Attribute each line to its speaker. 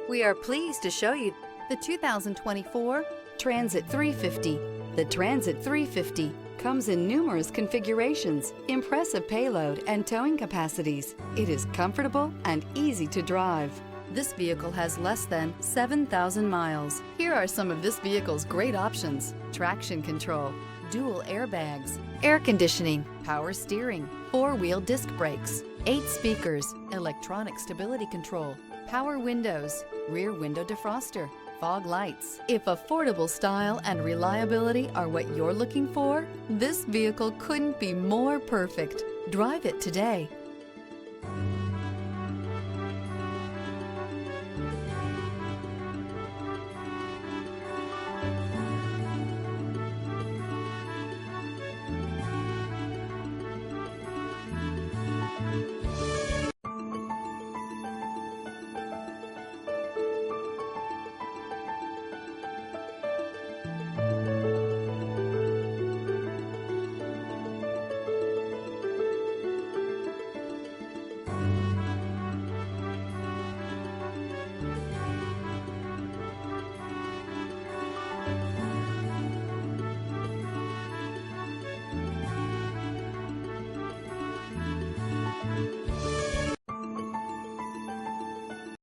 Speaker 1: We are pleased to show you the 2024 Transit 350. The Transit 350 comes in numerous configurations, impressive payload, and towing capacities. It is comfortable and easy to drive. This vehicle has less than 7,000 miles. Here are some of this vehicle's great options: traction control, dual airbags, air conditioning, power steering, four-wheel disc brakes, 8 speakers, electronic stability control, power windows, rear window defroster, fog lights. If affordable style and reliability are what you're looking for, this vehicle couldn't be more perfect. Drive it today.